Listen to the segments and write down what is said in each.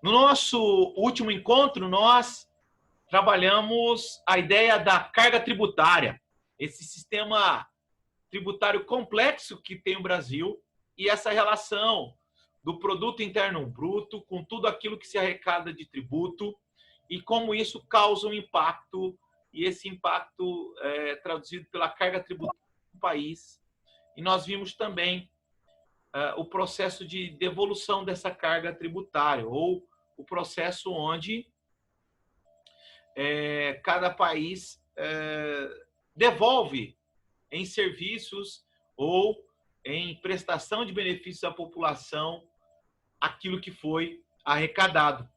No nosso último encontro, nós trabalhamos a ideia da carga tributária, esse sistema tributário complexo que tem o Brasil e essa relação do produto interno bruto com tudo aquilo que se arrecada de tributo e como isso causa um impacto, e esse impacto é traduzido pela carga tributária do país. E nós vimos também o processo de devolução dessa carga tributária, ou o processo onde cada país devolve em serviços ou em prestação de benefícios à população aquilo que foi arrecadado.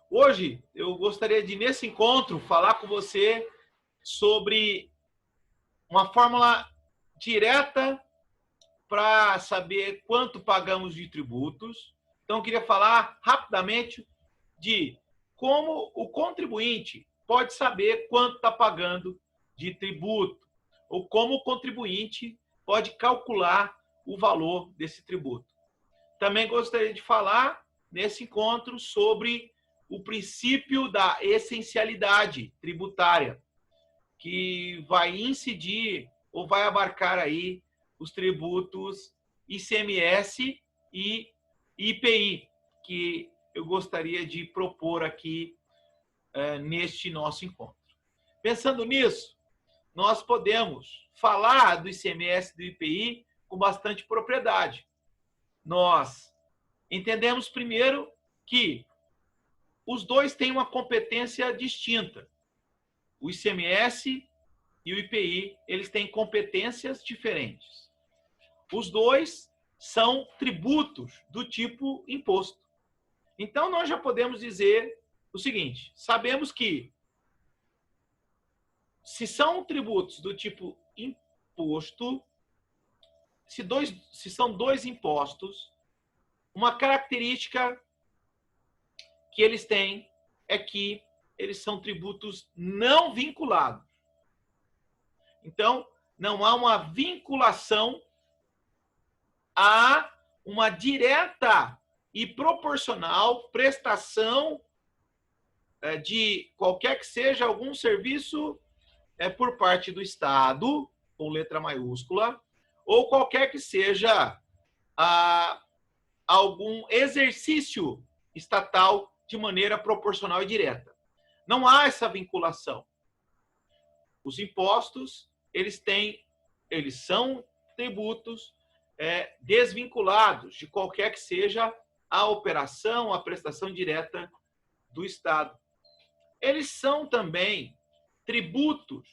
Hoje, eu gostaria de, nesse encontro, falar com você sobre uma fórmula direta para saber quanto pagamos de tributos. Então, eu queria falar rapidamente de como o contribuinte pode saber quanto está pagando de tributo, ou como o contribuinte pode calcular o valor desse tributo. Também gostaria de falar, nesse encontro, sobre o princípio da essencialidade tributária, que vai incidir ou vai abarcar aí os tributos ICMS e IPI, que eu gostaria de propor aqui neste nosso encontro. Pensando nisso, nós podemos falar do ICMS e do IPI com bastante propriedade. Nós entendemos primeiro que os dois têm uma competência distinta. O ICMS e o IPI, eles têm competências diferentes. Os dois são tributos do tipo imposto. Então, nós já podemos dizer o seguinte: sabemos que, se são tributos do tipo imposto, se são dois impostos, uma característica que eles têm é que eles são tributos não vinculados. Então, não há uma vinculação a uma direta e proporcional prestação de qualquer que seja algum serviço por parte do Estado, com letra maiúscula, ou qualquer que seja algum exercício estatal de maneira proporcional e direta. Não há essa vinculação. Os impostos, eles são tributos desvinculados de qualquer que seja a operação, a prestação direta do Estado. Eles são também tributos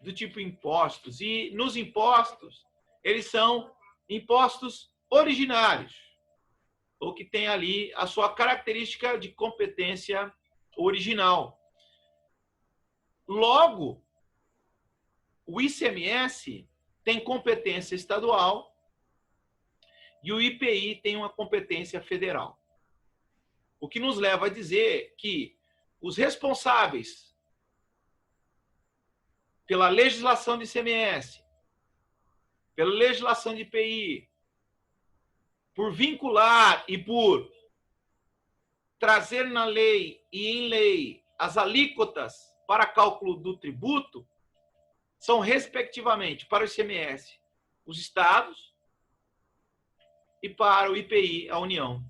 do tipo impostos, e nos impostos, eles são impostos originários, ou que tem ali a sua característica de competência original. Logo, o ICMS tem competência estadual e o IPI tem uma competência federal. O que nos leva a dizer que os responsáveis pela legislação de ICMS, pela legislação de IPI, por vincular e por trazer na lei e em lei as alíquotas para cálculo do tributo, são, respectivamente, para o ICMS, os estados, e para o IPI, a União.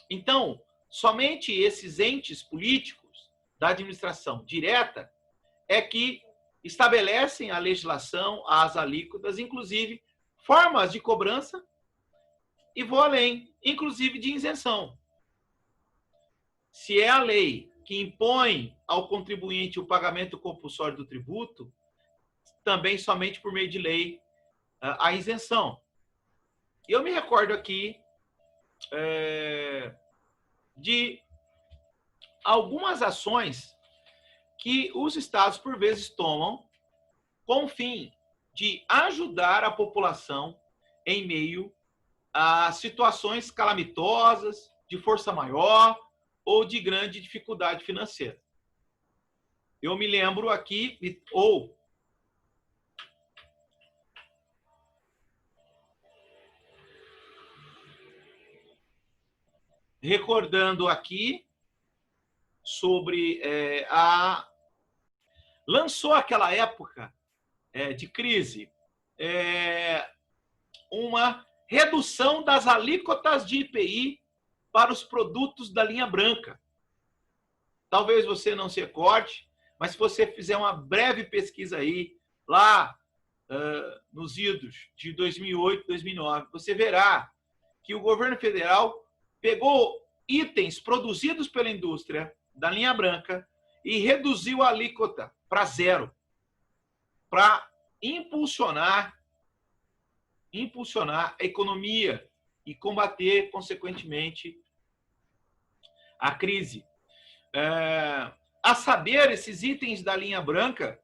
Então, somente esses entes políticos da administração direta é que estabelecem a legislação, as alíquotas, inclusive formas de cobrança, e vou além, inclusive de isenção. Se é a lei que impõe ao contribuinte o pagamento compulsório do tributo, também somente por meio de lei a isenção. Eu me recordo aqui de algumas ações que os estados, por vezes, tomam com o fim de ajudar a população em meio a situações calamitosas, de força maior ou de grande dificuldade financeira. Eu me lembro aqui, recordando aqui sobre lançou aquela época de crise uma redução das alíquotas de IPI para os produtos da linha branca. Talvez você não se recorde, mas se você fizer uma breve pesquisa aí, lá nos idos de 2008, 2009, você verá que o governo federal pegou itens produzidos pela indústria da linha branca e reduziu a alíquota para zero, para impulsionar a economia e combater, consequentemente, a crise. A saber, esses itens da linha branca,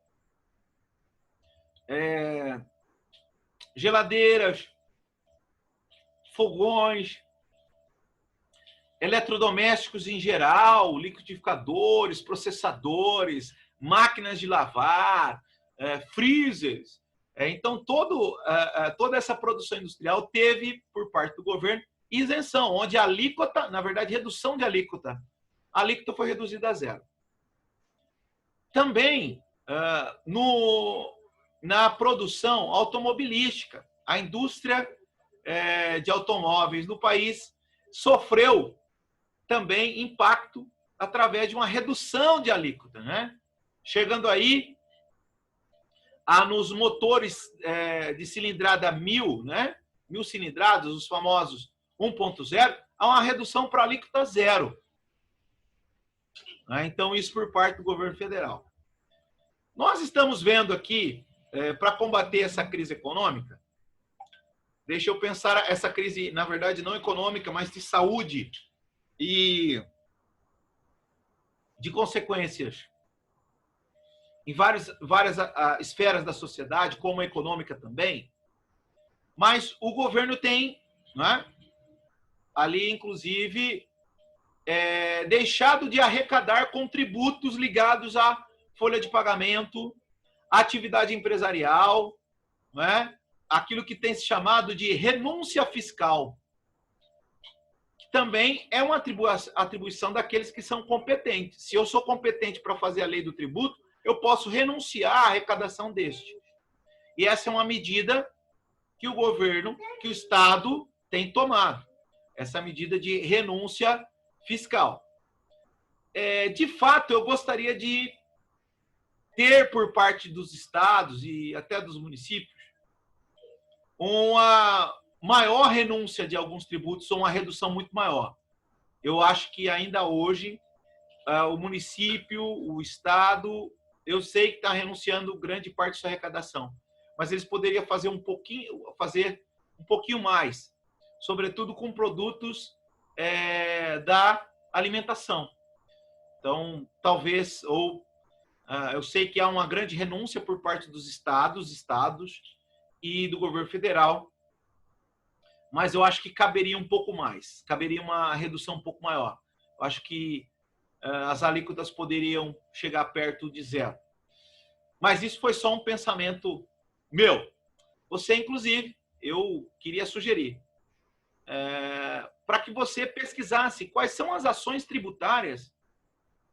geladeiras, fogões, eletrodomésticos em geral, liquidificadores, processadores, máquinas de lavar, freezers. Então, toda essa produção industrial teve, por parte do governo, isenção, onde a alíquota, na verdade, redução de alíquota. A alíquota foi reduzida a zero. Também, na produção automobilística, a indústria de automóveis no país sofreu também impacto através de uma redução de alíquota, né? Chegando aí nos motores de cilindrada 1000, né? 1000 cilindradas, os famosos 1.0, há uma redução para alíquota zero. Então, isso por parte do governo federal. Nós estamos vendo aqui, para combater essa crise econômica, deixa eu pensar, essa crise, na verdade, não econômica, mas de saúde e de consequências em várias esferas da sociedade, como a econômica também, mas o governo tem, né, ali, inclusive, deixado de arrecadar contributos ligados à folha de pagamento, atividade empresarial, né, aquilo que tem se chamado de renúncia fiscal, que também é uma atribuição daqueles que são competentes. Se eu sou competente para fazer a lei do tributo, eu posso renunciar à arrecadação deste. E essa é uma medida que o governo, que o Estado tem tomado. Essa medida de renúncia fiscal. De fato, eu gostaria de ter por parte dos estados e até dos municípios uma maior renúncia de alguns tributos ou uma redução muito maior. Eu acho que ainda hoje o município, o estado, eu sei que está renunciando grande parte da sua arrecadação, mas eles poderiam fazer um pouquinho mais, sobretudo com produtos da alimentação. Então, talvez, eu sei que há uma grande renúncia por parte dos estados e do governo federal, mas eu acho que caberia um pouco mais, caberia uma redução um pouco maior. Eu acho que as alíquotas poderiam chegar perto de zero. Mas isso foi só um pensamento meu. Você, inclusive, eu queria sugerir para que você pesquisasse quais são as ações tributárias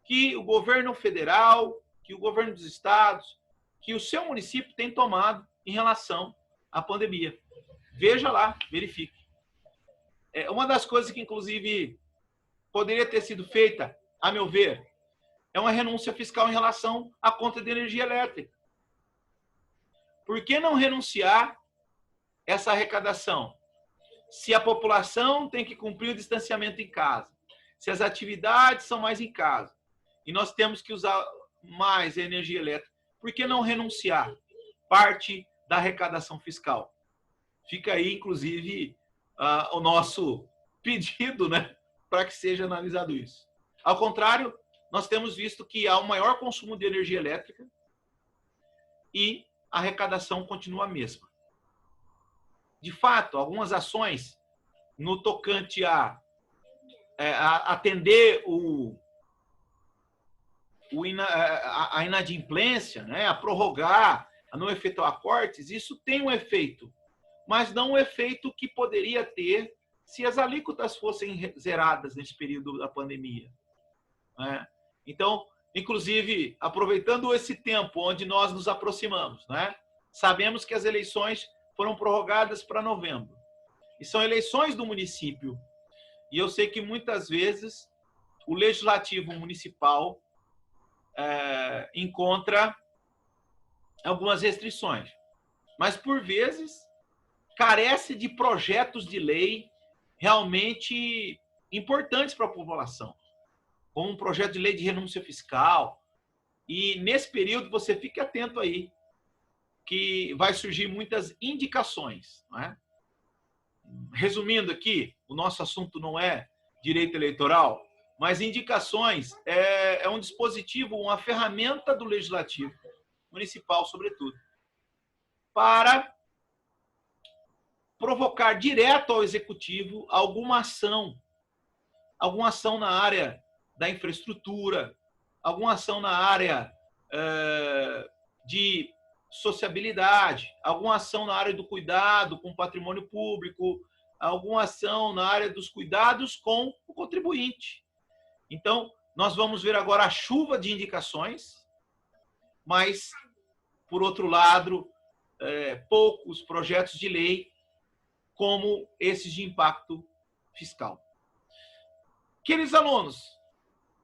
que o governo federal, que o governo dos estados, que o seu município tem tomado em relação à pandemia. Veja lá, verifique. Uma das coisas que, inclusive, poderia ter sido feita, a meu ver, é uma renúncia fiscal em relação à conta de energia elétrica. Por que não renunciar essa arrecadação? Se a população tem que cumprir o distanciamento em casa, se as atividades são mais em casa, e nós temos que usar mais a energia elétrica, por que não renunciar parte da arrecadação fiscal? Fica aí, inclusive, o nosso pedido, né, para que seja analisado isso. Ao contrário, nós temos visto que há um maior consumo de energia elétrica e a arrecadação continua a mesma. De fato, algumas ações no tocante a atender a inadimplência, né, a prorrogar, a não efetuar cortes, isso tem um efeito, mas não um efeito que poderia ter se as alíquotas fossem zeradas nesse período da pandemia, né? Então, inclusive, aproveitando esse tempo onde nós nos aproximamos, né? Sabemos que as eleições foram prorrogadas para novembro. E são eleições do município. E eu sei que muitas vezes o legislativo municipal encontra algumas restrições. Mas, por vezes, carece de projetos de lei realmente importantes para a população, como um projeto de lei de renúncia fiscal. E, nesse período, você fique atento aí, que vai surgir muitas indicações, não é? Resumindo aqui, o nosso assunto não é direito eleitoral, mas indicações é um dispositivo, uma ferramenta do legislativo municipal, sobretudo, para provocar direto ao executivo alguma ação na área da infraestrutura, alguma ação na área de sociabilidade, alguma ação na área do cuidado com o patrimônio público, alguma ação na área dos cuidados com o contribuinte. Então, nós vamos ver agora a chuva de indicações, mas, por outro lado, poucos projetos de lei como esses de impacto fiscal. Queridos alunos,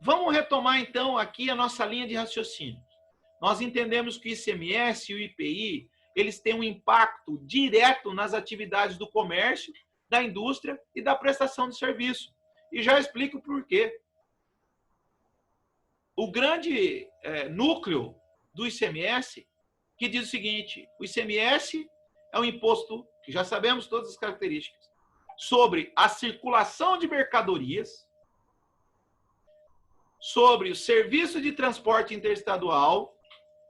vamos retomar então aqui a nossa linha de raciocínio. Nós entendemos que o ICMS e o IPI, eles têm um impacto direto nas atividades do comércio, da indústria e da prestação de serviço. E já explico por quê. O grande núcleo do ICMS, que diz o seguinte: o ICMS é um imposto, que já sabemos todas as características, sobre a circulação de mercadorias, sobre o serviço de transporte interestadual,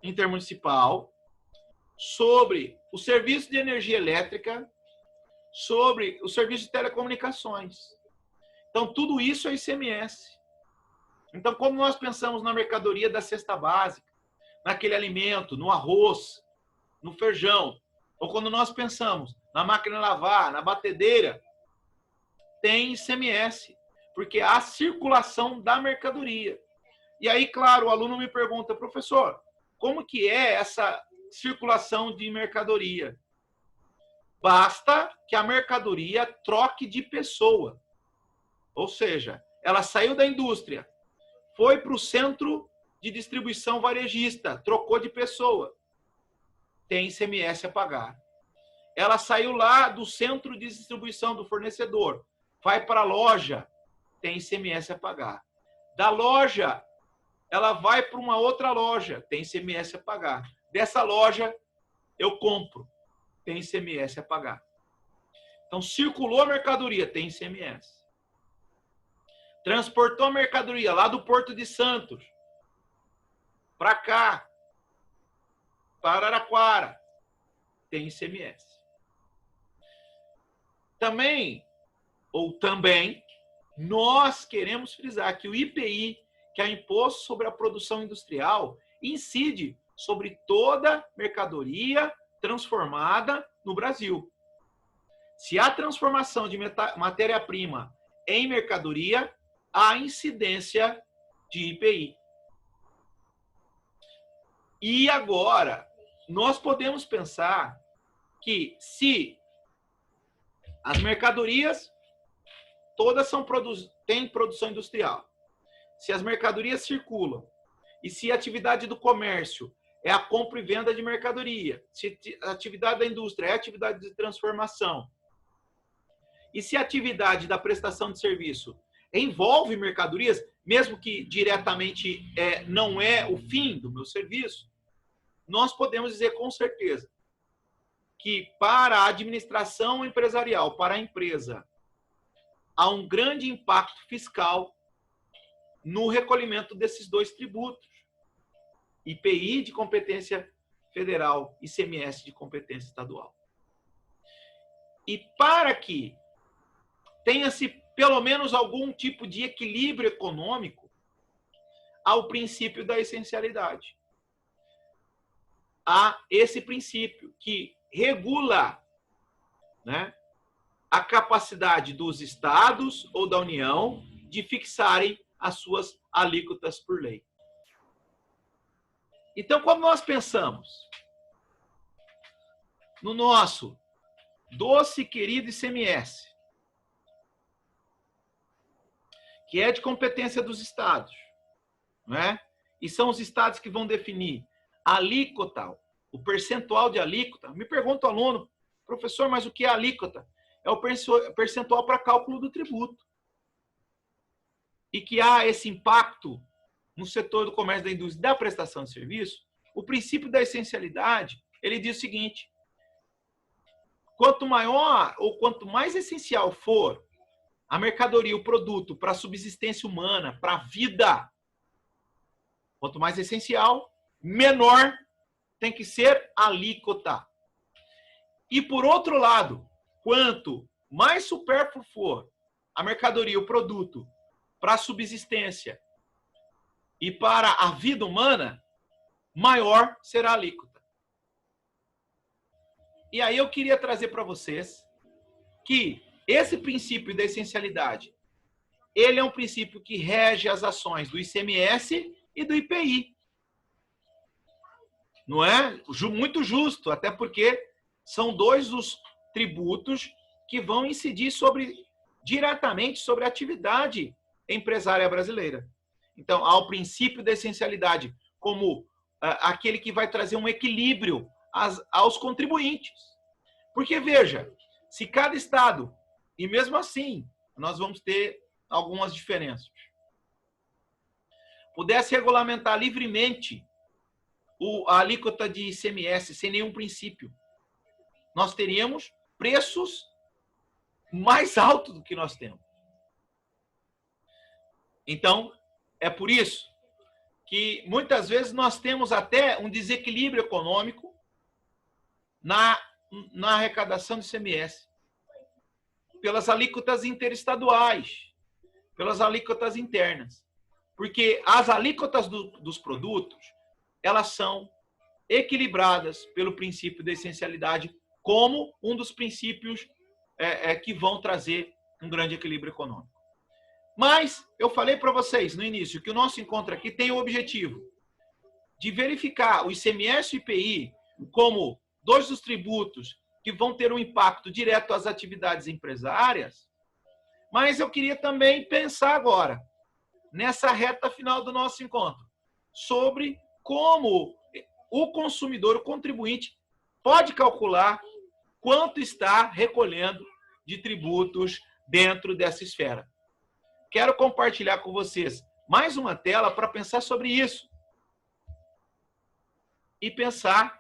intermunicipal, sobre o serviço de energia elétrica, sobre o serviço de telecomunicações. Então, tudo isso é ICMS. Então, quando nós pensamos na mercadoria da cesta básica, naquele alimento, no arroz, no feijão, ou quando nós pensamos na máquina de lavar, na batedeira, tem ICMS, porque há circulação da mercadoria. E aí, claro, o aluno me pergunta: professor, como que é essa circulação de mercadoria? Basta que a mercadoria troque de pessoa. Ou seja, ela saiu da indústria, foi para o centro de distribuição varejista, trocou de pessoa, tem ICMS a pagar. Ela saiu lá do centro de distribuição do fornecedor, vai para a loja, tem ICMS a pagar. Da loja, ela vai para uma outra loja, tem ICMS a pagar. Dessa loja, eu compro, tem ICMS a pagar. Então, circulou a mercadoria, tem ICMS. Transportou a mercadoria lá do Porto de Santos para cá, para Araraquara, tem ICMS. Também, nós queremos frisar que o IPI, que é o Imposto sobre a Produção Industrial, incide sobre toda mercadoria transformada no Brasil. Se há transformação de matéria-prima em mercadoria, há incidência de IPI. E agora, nós podemos pensar que se as mercadorias todas têm produção industrial, se as mercadorias circulam, e se a atividade do comércio é a compra e venda de mercadoria, se a atividade da indústria é a atividade de transformação, e se a atividade da prestação de serviço envolve mercadorias, mesmo que diretamente não é o fim do meu serviço, nós podemos dizer com certeza que para a administração empresarial, para a empresa, há um grande impacto fiscal no recolhimento desses dois tributos, IPI de competência federal e ICMS de competência estadual. E para que tenha-se pelo menos algum tipo de equilíbrio econômico, há o princípio da essencialidade. Há esse princípio que regula, né, a capacidade dos estados ou da União de fixarem as suas alíquotas por lei. Então, quando nós pensamos no nosso doce querido ICMS, que é de competência dos estados, não é? E são os estados que vão definir a alíquota, o percentual de alíquota. Me pergunta o aluno, professor, mas o que é alíquota? É o percentual para cálculo do tributo. E que há esse impacto no setor do comércio, da indústria, da prestação de serviço. O princípio da essencialidade, ele diz o seguinte: quanto maior ou quanto mais essencial for a mercadoria, o produto para a subsistência humana, para a vida, quanto mais essencial, menor tem que ser a alíquota. E por outro lado, quanto mais supérfluo for a mercadoria, o produto para a subsistência e para a vida humana, maior será a alíquota. E aí eu queria trazer para vocês que esse princípio da essencialidade, ele é um princípio que rege as ações do ICMS e do IPI. Não é? Muito justo, até porque são dois os tributos que vão incidir diretamente sobre a atividade empresária brasileira. Então, há o princípio da essencialidade como aquele que vai trazer um equilíbrio aos contribuintes. Porque, veja, se cada estado, e mesmo assim, nós vamos ter algumas diferenças, pudesse regulamentar livremente a alíquota de ICMS sem nenhum princípio, nós teríamos preços mais altos do que nós temos. Então, é por isso que muitas vezes nós temos até um desequilíbrio econômico na arrecadação do ICMS, pelas alíquotas interestaduais, pelas alíquotas internas. Porque as alíquotas dos produtos, elas são equilibradas pelo princípio da essencialidade como um dos princípios que vão trazer um grande equilíbrio econômico. Mas eu falei para vocês no início que o nosso encontro aqui tem o objetivo de verificar o ICMS e o IPI como dois dos tributos que vão ter um impacto direto às atividades empresárias, mas eu queria também pensar agora, nessa reta final do nosso encontro, sobre como o consumidor, o contribuinte, pode calcular quanto está recolhendo de tributos dentro dessa esfera. Quero compartilhar com vocês mais uma tela para pensar sobre isso. E pensar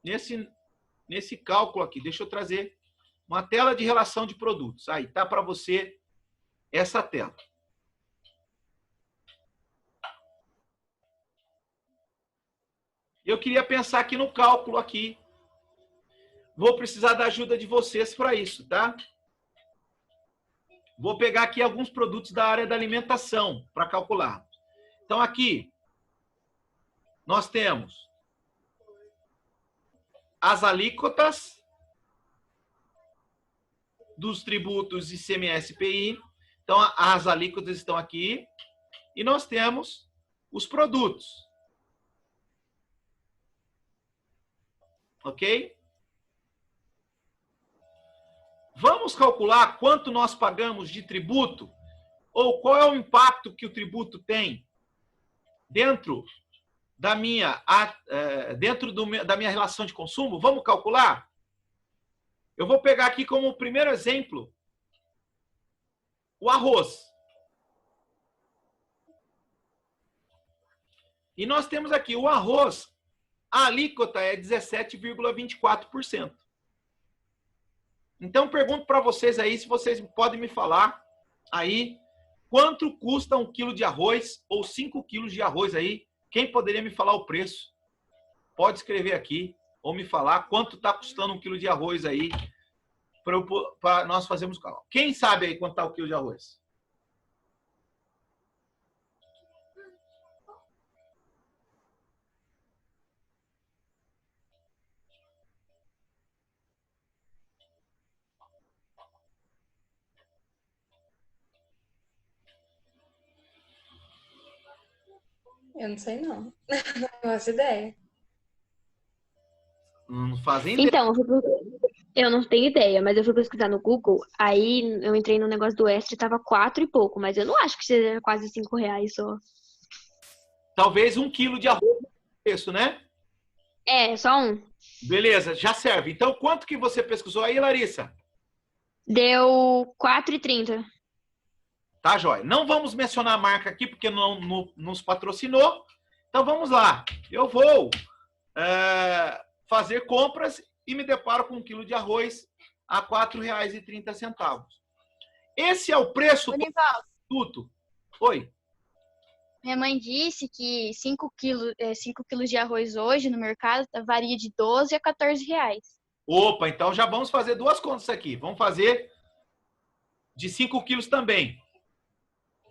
nesse cálculo aqui. Deixa eu trazer uma tela de relação de produtos. Aí, tá para você essa tela. Eu queria pensar aqui no cálculo aqui. Vou precisar da ajuda de vocês para isso, tá? Vou pegar aqui alguns produtos da área da alimentação para calcular. Então, aqui, nós temos as alíquotas dos tributos ICMS e IPI. Então, as alíquotas estão aqui. E nós temos os produtos. Ok? Vamos calcular quanto nós pagamos de tributo ou qual é o impacto que o tributo tem dentro da minha relação de consumo? Vamos calcular? Eu vou pegar aqui como primeiro exemplo o arroz. E nós temos aqui o arroz, a alíquota é 17,24%. Então, pergunto para vocês aí, se vocês podem me falar aí, quanto custa 1 quilo de arroz ou 5 quilos de arroz aí? Quem poderia me falar o preço? Pode escrever aqui ou me falar quanto está custando 1 quilo de arroz aí para nós fazermos o cálculo. Quem sabe aí quanto está o quilo de arroz? Eu não sei, não. Não faço ideia. Não fazem ideia. Então, eu não tenho ideia, mas eu fui pesquisar no Google, aí eu entrei no negócio do Extra e tava 4 e pouco, mas eu não acho que seja quase R$ 5 só. Talvez 1 quilo de arroz, isso, né? É, só um. Beleza, já serve. Então, quanto que você pesquisou aí, Larissa? Deu 4,30. Tá, joia? Não vamos mencionar a marca aqui, porque não nos patrocinou. Então, vamos lá. Eu vou fazer compras e me deparo com 1 quilo de arroz a R$ 4,30. Esse é o preço do Nivaldo, produto. Oi. minha mãe disse que 5 quilos de arroz hoje no mercado varia de 12 a 14 reais. Opa, então já vamos fazer duas contas aqui. Vamos fazer de 5 quilos também.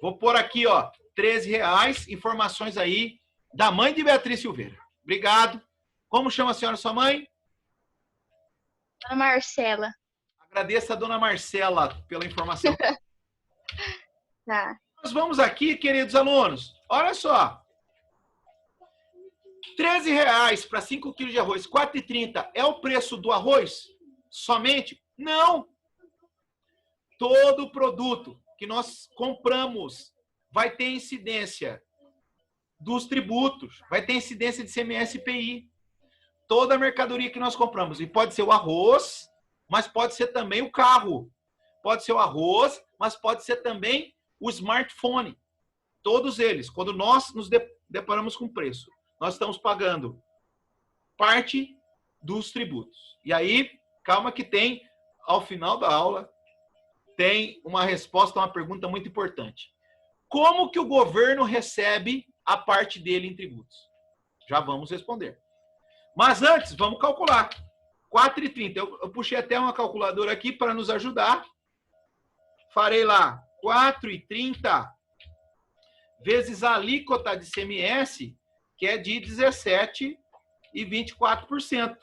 Vou pôr aqui, ó, R$13. Informações aí da mãe de Beatriz Silveira. Obrigado. Como chama a senhora, sua mãe? Dona Marcela. Agradeço a dona Marcela pela informação. Tá. Nós vamos aqui, queridos alunos. Olha só. R$13 para 5 quilos de arroz, R$4,30 é o preço do arroz? Somente? Não. Todo produto que nós compramos vai ter incidência dos tributos, vai ter incidência de CMS e IPI. Toda a mercadoria que nós compramos. E pode ser o arroz, mas pode ser também o carro. Pode ser o arroz, mas pode ser também o smartphone. Todos eles, quando nós nos deparamos com preço, nós estamos pagando parte dos tributos. E aí, calma que tem, ao final da aula, tem uma resposta a uma pergunta muito importante. Como que o governo recebe a parte dele em tributos? Já vamos responder. Mas antes, vamos calcular. R$4,30. Eu puxei até uma calculadora aqui para nos ajudar. Farei lá R$4,30 vezes a alíquota de CMS, que é de 17,24%.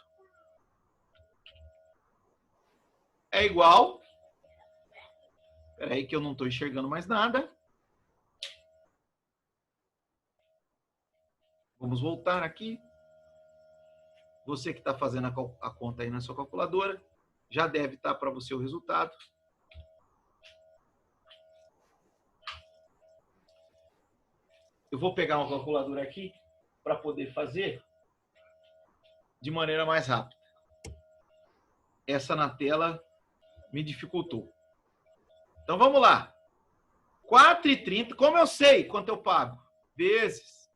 É igual... Espera aí que eu não estou enxergando mais nada. Vamos voltar aqui. Você que está fazendo a conta aí na sua calculadora, já deve estar para você o resultado. Eu vou pegar uma calculadora aqui para poder fazer de maneira mais rápida. Essa na tela me dificultou. Então, vamos lá. R$4,30, como eu sei quanto eu pago? Vezes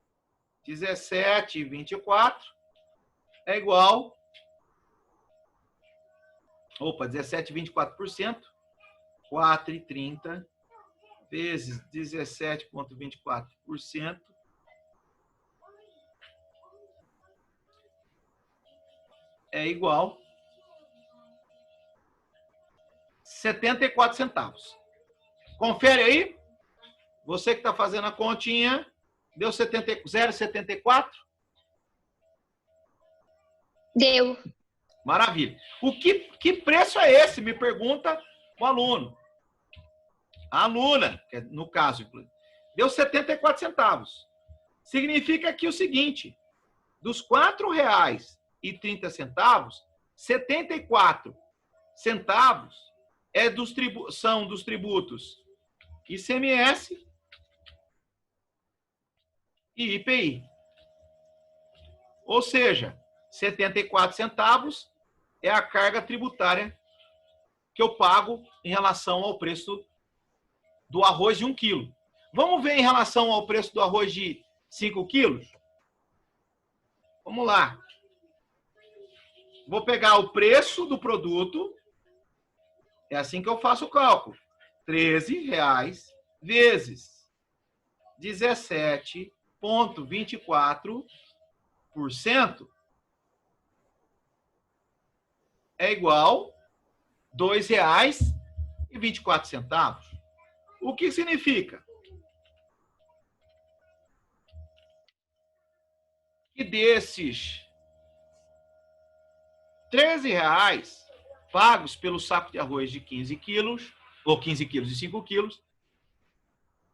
17,24 é igual... Opa, 17,24%. R$4,30 vezes 17,24% é igual 74 centavos. Confere aí. Você que está fazendo a continha, deu 0,74? Deu. Maravilha. Que preço é esse? Me pergunta o aluno. A aluna, no caso, deu 74 centavos. Significa que o seguinte, dos R$4,30, 74 centavos são dos tributos ICMS e IPI. Ou seja, 74 centavos é a carga tributária que eu pago em relação ao preço do arroz de 1 quilo. Vamos ver em relação ao preço do arroz de 5 quilos? Vamos lá. Vou pegar o preço do produto. É assim que eu faço o cálculo. R$13 vezes 17,24% é igual a R$2,24. O que significa? Que desses R$13 pagos pelo saco de arroz de 15 quilos, ou 15 quilos e 5 quilos,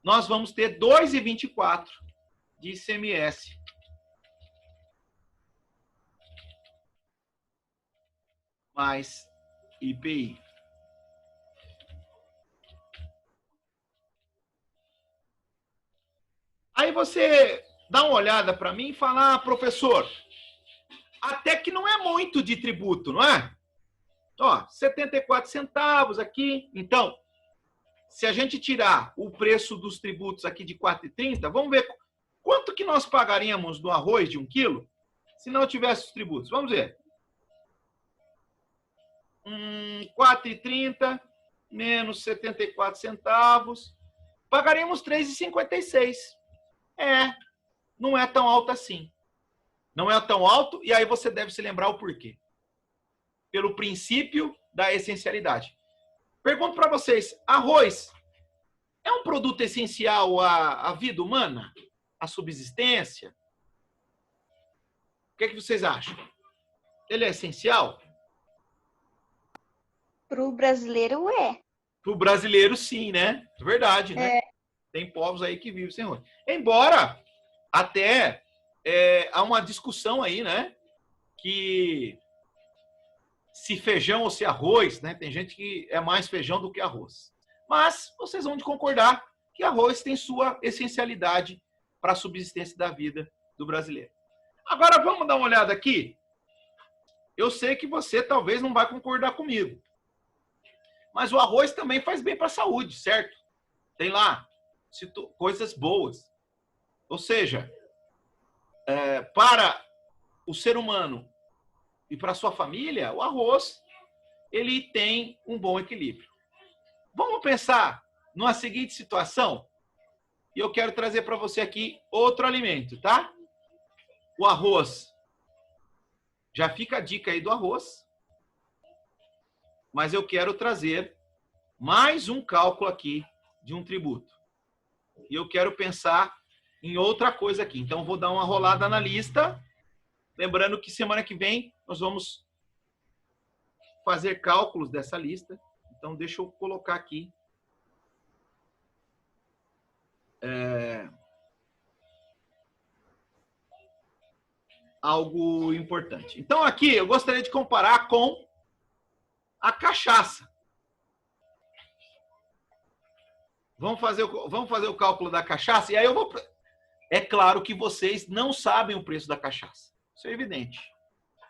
nós vamos ter R$2,24 de ICMS. Mais IPI. Aí você dá uma olhada para mim e fala, ah, professor, até que não é muito de tributo, não é? Ó, 74 centavos aqui. Então, se a gente tirar o preço dos tributos aqui de 4,30, vamos ver quanto que nós pagaríamos do arroz de 1 quilo se não tivesse os tributos. Vamos ver. 4,30 menos 74 centavos. Pagaríamos 3,56. Não é tão alto assim. Não é tão alto, e aí você deve se lembrar o porquê. Pelo princípio da essencialidade. Pergunto para vocês, arroz é um produto essencial à vida humana? À subsistência? O que é que vocês acham? Ele é essencial? Para o brasileiro, é. Para o brasileiro, sim, né? É verdade, né? Tem povos aí que vivem sem arroz. Embora até há uma discussão aí, né? Que se feijão ou se arroz, né? Tem gente que é mais feijão do que arroz. Mas vocês vão concordar que arroz tem sua essencialidade para a subsistência da vida do brasileiro. Agora vamos dar uma olhada aqui. Eu sei que você talvez não vai concordar comigo. Mas o arroz também faz bem para a saúde, certo? Tem lá coisas boas. Ou seja, para o ser humano e para a sua família, o arroz ele tem um bom equilíbrio. Vamos pensar numa seguinte situação? E eu quero trazer para você aqui outro alimento, tá? O arroz. Já fica a dica aí do arroz. Mas eu quero trazer mais um cálculo aqui de um tributo. E eu quero pensar em outra coisa aqui. Então, vou dar uma rolada na lista. Lembrando que semana que vem nós vamos fazer cálculos dessa lista. Então, deixa eu colocar aqui. Algo importante. Então, aqui eu gostaria de comparar com a cachaça. Vamos fazer o cálculo da cachaça? E aí eu vou... É claro que vocês não sabem o preço da cachaça. Isso é evidente.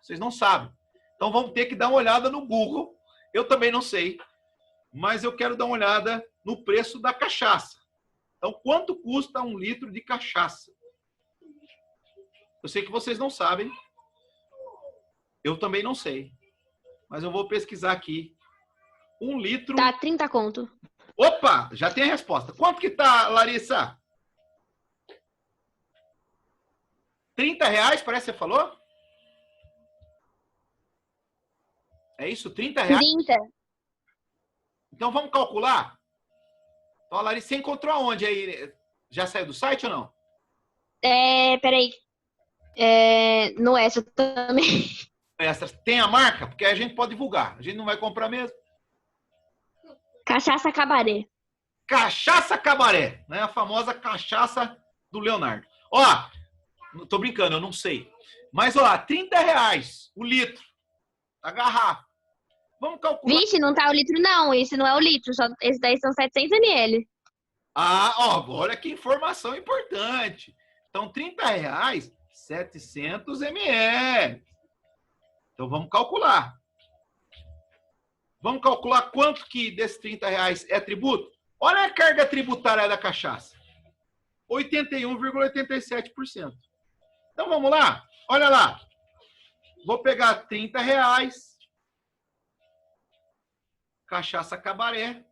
Vocês não sabem. Então, vamos ter que dar uma olhada no Google. Eu também não sei. Mas eu quero dar uma olhada no preço da cachaça. Então, quanto custa 1 litro de cachaça? Eu sei que vocês não sabem. Eu também não sei. Mas eu vou pesquisar aqui. 1 litro... Tá 30 conto. Opa! Já tem a resposta. Quanto que tá, Larissa? 30 reais, parece que você falou? É isso? 30 reais? 30. Então vamos calcular? Então, a Larissa, você encontrou aonde aí? Já saiu do site ou não? Peraí. No Extra também. Essa tem a marca? Porque a gente pode divulgar. A gente não vai comprar mesmo. Cachaça Cabaré. Cachaça Cabaré, né? A famosa cachaça do Leonardo. Ó, não tô brincando, eu não sei. Mas, ó, 30 reais o litro. A garrafa. Vamos calcular. Vixe, não tá o litro, não. Esse não é o litro. Esse daí são 700 ml. Ah, ó, olha que informação importante. Então, 30 reais, 700 ml. Então, vamos calcular. Vamos calcular quanto que desses 30 reais é tributo? Olha a carga tributária da cachaça. 81,87%. Então, vamos lá? Olha lá. Vou pegar 30 reais. Cachaça Cabaré.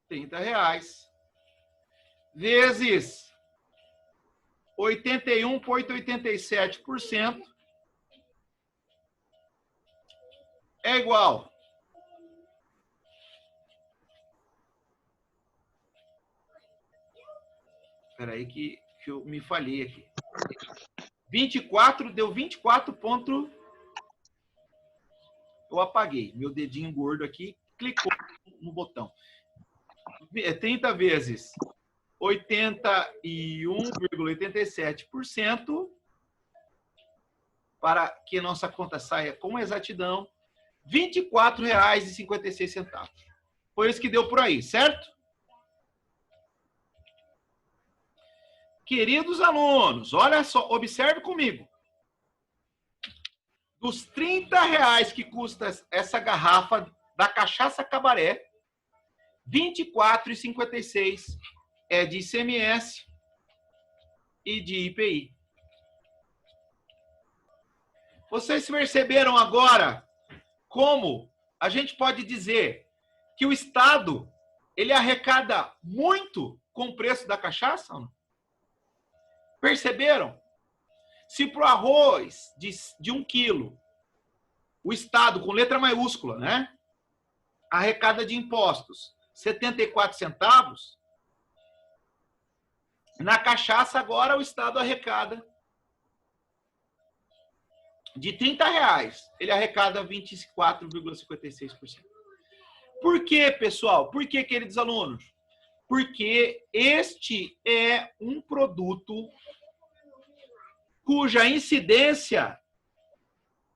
30 reais. Vezes 81,87% é igual. Espera aí que eu me falhei aqui. 24, deu 24 ponto. Eu apaguei. Meu dedinho gordo aqui clicou no botão. 30 vezes 81,87%, para que nossa conta saia com exatidão, R$ 24,56. Foi isso que deu por aí, certo? Queridos alunos, olha só, observe comigo. Dos R$ 30 que custa essa garrafa da cachaça Cabaré, R$ 24,56 é de ICMS e de IPI. Vocês perceberam agora como a gente pode dizer que o Estado ele arrecada muito com o preço da cachaça? Perceberam? Se para o arroz de 1 quilo, o Estado, com letra maiúscula, né, arrecada de impostos 74 centavos, na cachaça agora o Estado arrecada de R$ 30, ele arrecada 24,56%. Por quê, pessoal? Por quê, queridos alunos? Porque este é um produto cuja incidência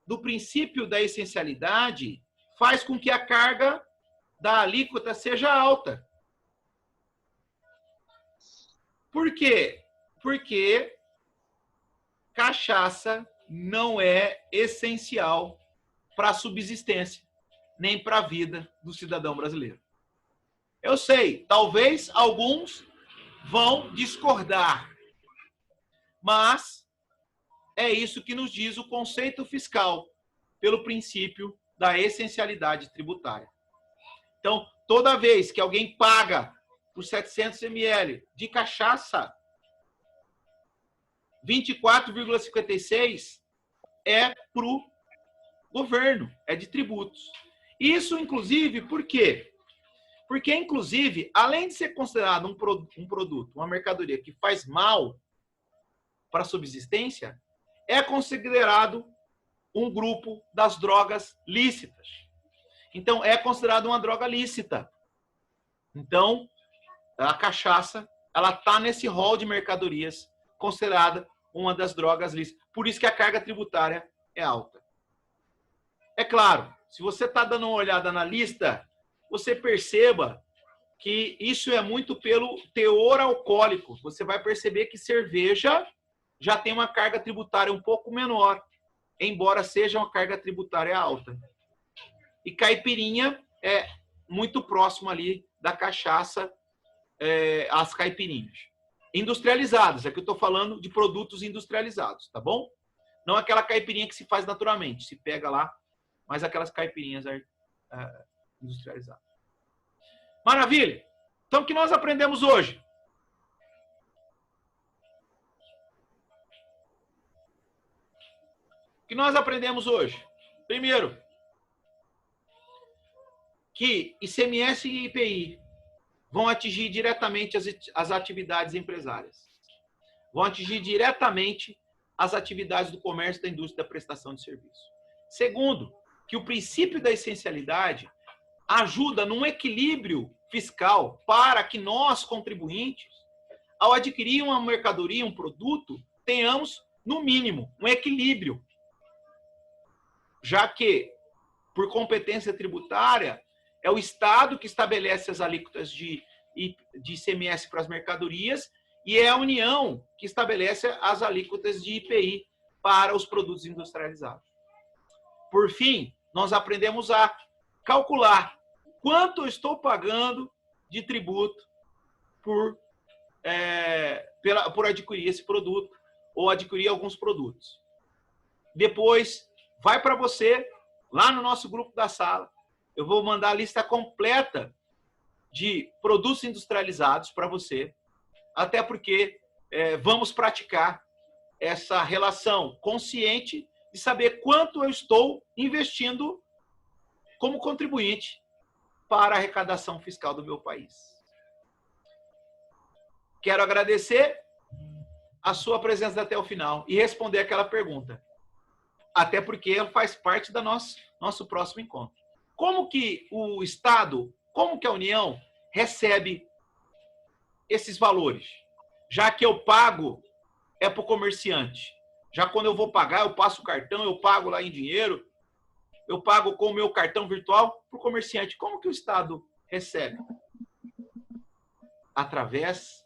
do princípio da essencialidade faz com que a carga da alíquota seja alta. Por quê? Porque cachaça não é essencial para a subsistência, nem para a vida do cidadão brasileiro. Eu sei, talvez alguns vão discordar, mas é isso que nos diz o conceito fiscal, pelo princípio da essencialidade tributária. Então, toda vez que alguém paga por 700 ml de cachaça, 24,56 é para o governo, é de tributos. Isso, inclusive, por quê? Porque, inclusive, além de ser considerado um produto, uma mercadoria que faz mal para a subsistência, é considerado um grupo das drogas lícitas. Então, é considerado uma droga lícita. Então, a cachaça, ela está nesse rol de mercadorias considerada uma das drogas lícitas. Por isso que a carga tributária é alta. É claro, se você está dando uma olhada na lista, você perceba que isso é muito pelo teor alcoólico. Você vai perceber que cerveja já tem uma carga tributária um pouco menor, embora seja uma carga tributária alta. E caipirinha é muito próximo ali da cachaça, as caipirinhas. Industrializadas, aqui eu estou falando de produtos industrializados, tá bom? Não aquela caipirinha que se faz naturalmente, se pega lá, mas aquelas caipirinhas industrializadas. Maravilha! Então, o que nós aprendemos hoje? O que nós aprendemos hoje? Primeiro, que ICMS e IPI vão atingir diretamente as atividades empresárias. Vão atingir diretamente as atividades do comércio, da indústria, da prestação de serviço. Segundo, que o princípio da essencialidade ajuda num equilíbrio fiscal para que nós, contribuintes, ao adquirir uma mercadoria, um produto, tenhamos, no mínimo, um equilíbrio. Já que, por competência tributária, é o Estado que estabelece as alíquotas de ICMS para as mercadorias e é a União que estabelece as alíquotas de IPI para os produtos industrializados. Por fim, nós aprendemos a calcular quanto eu estou pagando de tributo por adquirir esse produto ou adquirir alguns produtos. Depois, vai para você, lá no nosso grupo da sala, eu vou mandar a lista completa de produtos industrializados para você, até porque vamos praticar essa relação consciente de saber quanto eu estou investindo como contribuinte para a arrecadação fiscal do meu país. Quero agradecer a sua presença até o final e responder aquela pergunta, até porque ela faz parte do nosso próximo encontro. Como que o Estado, como que a União recebe esses valores? Já que eu pago é para o comerciante. Já quando eu vou pagar, eu passo o cartão, eu pago lá em dinheiro, eu pago com o meu cartão virtual para o comerciante. Como que o Estado recebe? Através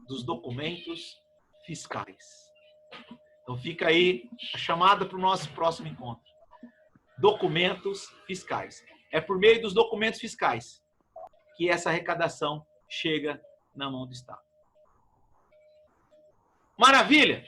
dos documentos fiscais. Então fica aí a chamada para o nosso próximo encontro. Documentos fiscais. É por meio dos documentos fiscais que essa arrecadação chega na mão do Estado. Maravilha!